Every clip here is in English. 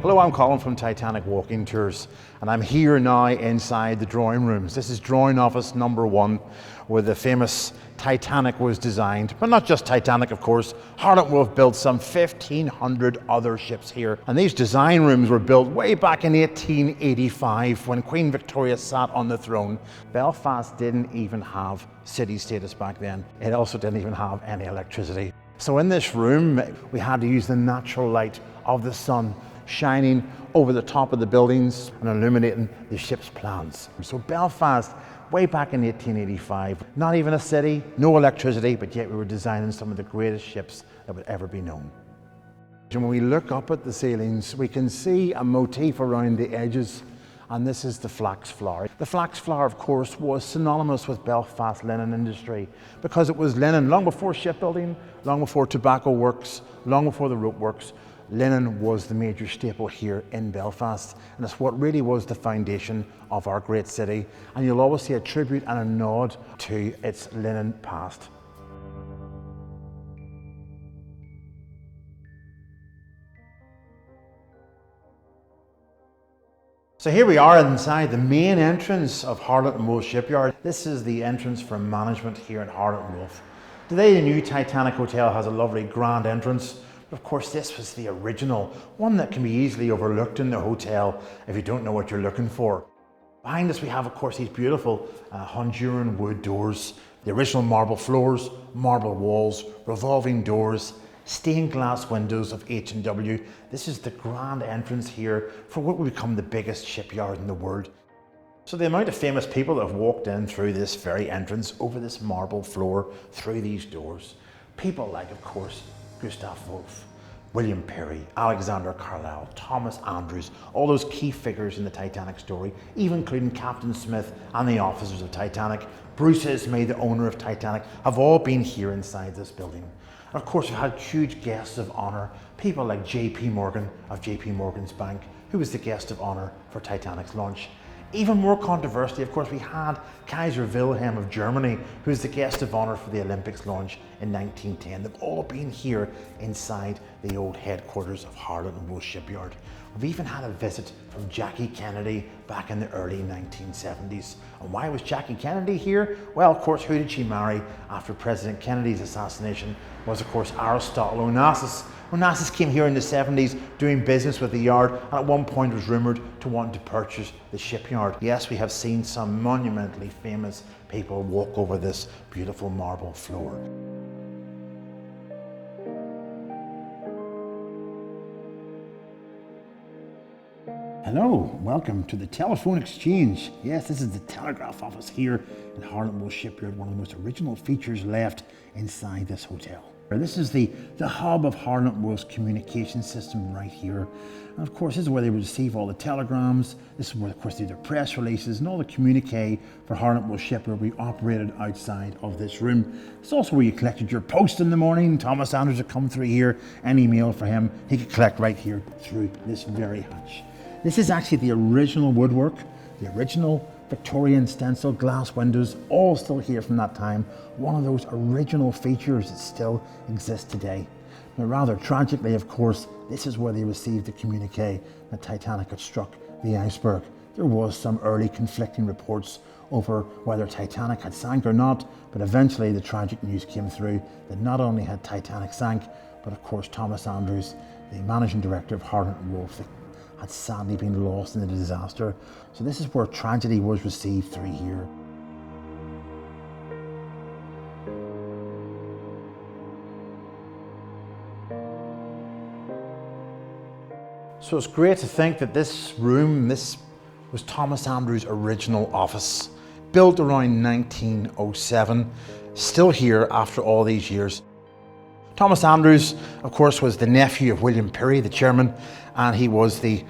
Hello, I'm Colin from Titanic Walking Tours, and I'm here now inside the drawing rooms. This is drawing office number 1, where the famous Titanic was designed. But not just Titanic, of course. Harland Wolff built some 1,500 other ships here. And these design rooms were built way back in 1885 when Queen Victoria sat on the throne. Belfast didn't even have city status back then. It also didn't even have any electricity. So in this room, we had to use the natural light of the sun shining over the top of the buildings and illuminating the ship's plans. So Belfast, way back in 1885, not even a city, no electricity, but yet we were designing some of the greatest ships that would ever be known. And when we look up at the ceilings, we can see a motif around the edges, and this is the flax flower. The flax flower, of course, was synonymous with Belfast linen industry because it was linen long before shipbuilding, long before tobacco works, long before the rope works. Linen was the major staple here in Belfast, and it's what really was the foundation of our great city. And you'll always see a tribute and a nod to its linen past. So here we are inside the main entrance of Harland Wolff Shipyard. This is the entrance for management here at Harland Wolff. Today the new Titanic Hotel has a lovely grand entrance. Of course, this was the original, one that can be easily overlooked in the hotel if you don't know what you're looking for. Behind us we have, of course, these beautiful Honduran wood doors, the original marble floors, marble walls, revolving doors, stained glass windows of H&W. This is the grand entrance here for what will become the biggest shipyard in the world. So the amount of famous people that have walked in through this very entrance, over this marble floor, through these doors. People like, of course, Gustav Wolff, William Perry, Alexander Carlisle, Thomas Andrews, all those key figures in the Titanic story, even including Captain Smith and the officers of Titanic. Bruce Ismay, the owner of Titanic, have all been here inside this building. And of course, we've had huge guests of honour, people like J.P. Morgan of J.P. Morgan's Bank, who was the guest of honour for Titanic's launch. Even more controversially, of course, we had Kaiser Wilhelm of Germany, who's the guest of honour for the Olympics launch in 1910. They've all been here inside the old headquarters of Harland Wolff Shipyard. We've even had a visit from Jackie Kennedy back in the early 1970s. And why was Jackie Kennedy here? Well, of course, who did she marry after President Kennedy's assassination? Was, of course, Aristotle Onassis. Onassis came here in the 70s doing business with the yard, and at one point was rumoured to want to purchase the shipyard. Yes, we have seen some monumentally famous people walk over this beautiful marble floor. Hello, welcome to the telephone exchange. Yes, this is the telegraph office here in Harland Wolff Shipyard, one of the most original features left inside this hotel. This is the hub of Harland Wolff's communication system right here. And of course, this is where they would receive all the telegrams. This is where, of course, they do their press releases and all the communique for Harland Wolff Shipyard will be operated outside of this room. It's also where you collected your post in the morning. Thomas Andrews would come through here, any mail for him, he could collect right here through this very hatch. This is actually the original woodwork, the original Victorian stencil glass windows, all still here from that time. One of those original features that still exists today. Now, rather tragically, of course, this is where they received the communique that Titanic had struck the iceberg. There was some early conflicting reports over whether Titanic had sank or not, but eventually the tragic news came through that not only had Titanic sank, but of course Thomas Andrews, the managing director of Harland Wolff, had sadly been lost in the disaster. So this is where tragedy was received through here. So it's great to think that this room, this was Thomas Andrews' original office, built around 1907, still here after all these years. Thomas Andrews, of course, was the nephew of William Perry, the chairman, and he was the,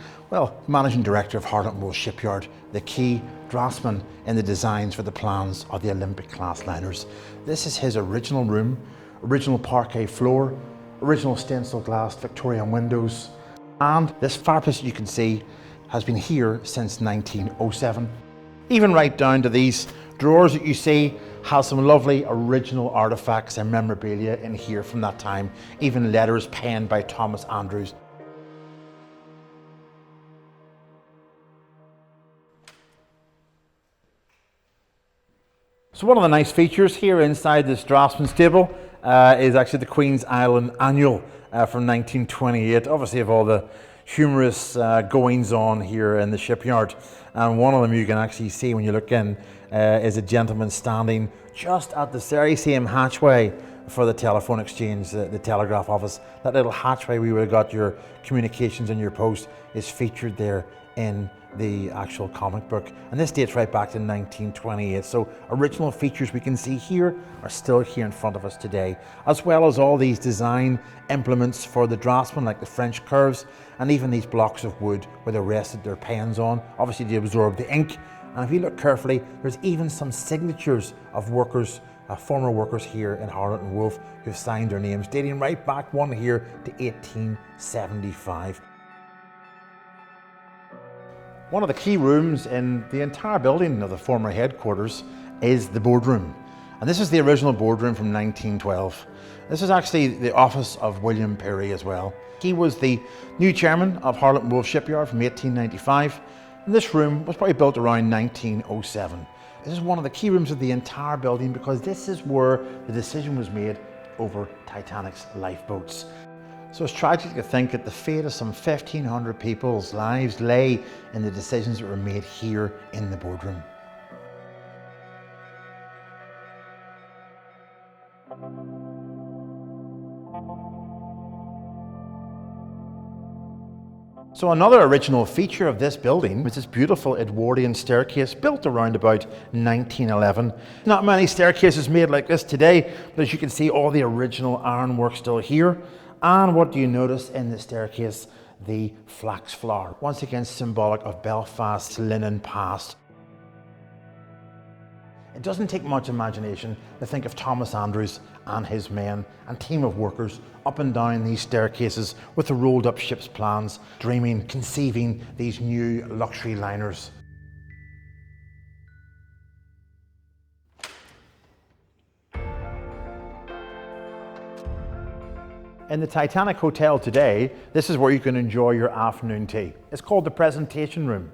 managing director of Harland Wolff Shipyard, the key draftsman in the designs for the plans of the Olympic class liners. This is his original room, original parquet floor, original stencil glass Victorian windows, and this fireplace you can see has been here since 1907. Even right down to these drawers that you see has some lovely original artifacts and memorabilia in here from that time, even letters penned by Thomas Andrews. So one of the nice features here inside this draftsman stable is actually the Queen's Island Annual from 1928. Obviously of all the humorous goings on here in the shipyard, and one of them you can actually see when you look in is a gentleman standing just at the very same hatchway for the telephone exchange, the telegraph office. That little hatchway we would have got your communications and your post is featured there in the actual comic book, and this dates right back to 1928. So original features we can see here are still here in front of us today, as well as all these design implements for the draftsman, like the French curves, and even these blocks of wood where they rested their pens on, obviously to absorb the ink. And if you look carefully, there's even some signatures of workers, former workers here in Harland and Wolff who've signed their names, dating right back, one here, to 1875. One of the key rooms in the entire building of the former headquarters is the boardroom. And this is the original boardroom from 1912. This is actually the office of William Perry as well. He was the new chairman of Harland and Wolff Shipyard from 1895. And this room was probably built around 1907. This is one of the key rooms of the entire building because this is where the decision was made over Titanic's lifeboats. So it's tragic to think that the fate of some 1,500 people's lives lay in the decisions that were made here in the boardroom. So another original feature of this building was this beautiful Edwardian staircase built around about 1911. Not many staircases made like this today, but as you can see, all the original ironwork still here. And what do you notice in the staircase? The flax flower, once again symbolic of Belfast's linen past. It doesn't take much imagination to think of Thomas Andrews and his men and team of workers up and down these staircases with the rolled up ship's plans, dreaming, conceiving these new luxury liners. In the Titanic Hotel today, this is where you can enjoy your afternoon tea. It's called the presentation room.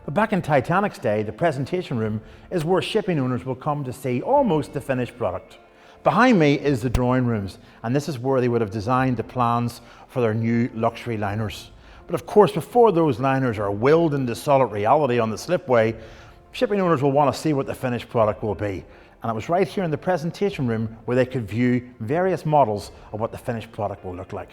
But back in Titanic's day, the presentation room is where shipping owners will come to see almost the finished product. Behind me is the drawing rooms, and this is where they would have designed the plans for their new luxury liners. But of course, before those liners are willed into solid reality on the slipway, shipping owners will want to see what the finished product will be. And it was right here in the presentation room where they could view various models of what the finished product will look like.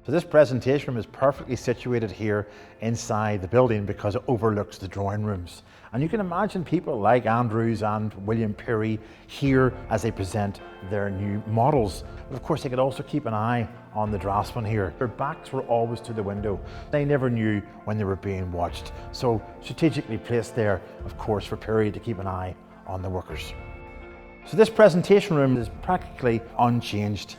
So this presentation room is perfectly situated here inside the building because it overlooks the drawing rooms. And you can imagine people like Andrews and William Perry here as they present their new models. But of course, they could also keep an eye on the draftsman here. Their backs were always to the window. They never knew when they were being watched. So strategically placed there, of course, for Perry to keep an eye on the workers. So this presentation room is practically unchanged.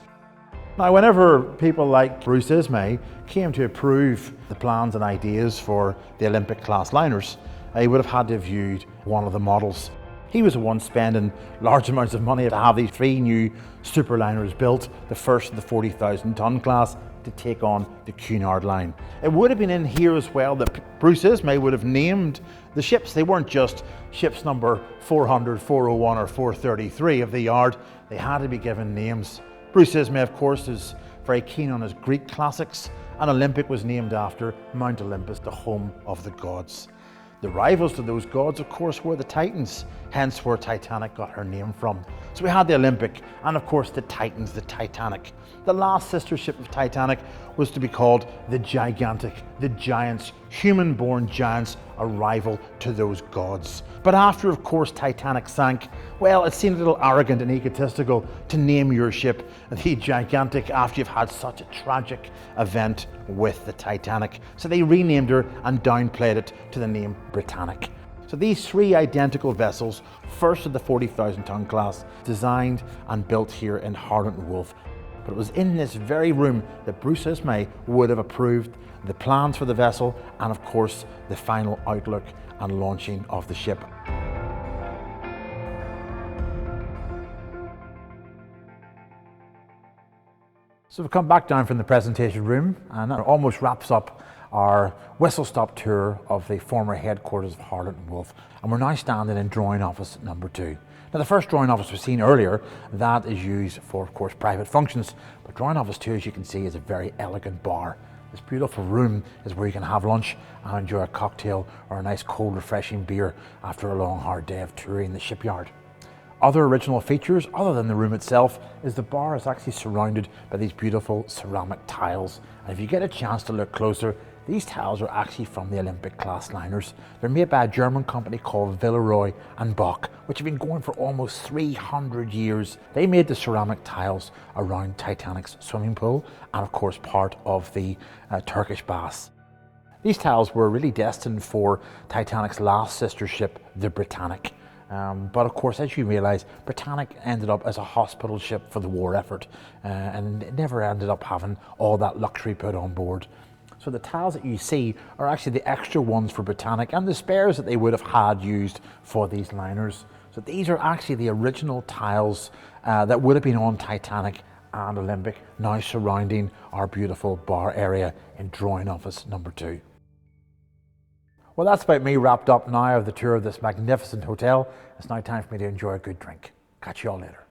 Now, whenever people like Bruce Ismay came to approve the plans and ideas for the Olympic class liners, he would have had to have viewed one of the models. He was the one spending large amounts of money to have these 3 new superliners built, the first of the 40,000 ton class, to take on the Cunard line. It would have been in here as well that Bruce Ismay would have named the ships. They weren't just ships number 400, 401 or 433 of the yard. They had to be given names. Bruce Ismay, of course, is very keen on his Greek classics, and Olympic was named after Mount Olympus, the home of the gods. The rivals to those gods, of course, were the Titans, hence where Titanic got her name from. So we had the Olympic, and of course the Titans, the Titanic. The last sister ship of Titanic was to be called the Gigantic, the giants, human-born giants, a rival to those gods. But after, of course, Titanic sank, well, it seemed a little arrogant and egotistical to name your ship the Gigantic after you've had such a tragic event with the Titanic. So they renamed her and downplayed it to the name Britannic. So these 3 identical vessels, first of the 40,000 ton class, designed and built here in Harland and Wolff. But it was in this very room that Bruce Ismay would have approved the plans for the vessel and, of course, the final outlook and launching of the ship. So we come back down from the presentation room, and that almost wraps up our whistle-stop tour of the former headquarters of Harland & Wolff, and we're now standing in drawing office number 2. Now, the first drawing office we've seen earlier, that is used for, of course, private functions, but drawing office 2, as you can see, is a very elegant bar. This beautiful room is where you can have lunch and enjoy a cocktail or a nice cold refreshing beer after a long hard day of touring the shipyard. Other original features, other than the room itself, is the bar is actually surrounded by these beautiful ceramic tiles. And if you get a chance to look closer, these tiles are actually from the Olympic class liners. They're made by a German company called Villeroy and Boch, which have been going for almost 300 years. They made the ceramic tiles around Titanic's swimming pool and of course part of the Turkish baths. These tiles were really destined for Titanic's last sister ship, the Britannic. But of course, as you realise, Britannic ended up as a hospital ship for the war effort and it never ended up having all that luxury put on board. So the tiles that you see are actually the extra ones for Britannic and the spares that they would have had used for these liners. So these are actually the original tiles that would have been on Titanic and Olympic, now surrounding our beautiful bar area in drawing office number 2. Well, that's about me wrapped up now of the tour of this magnificent hotel. It's now time for me to enjoy a good drink. Catch you all later.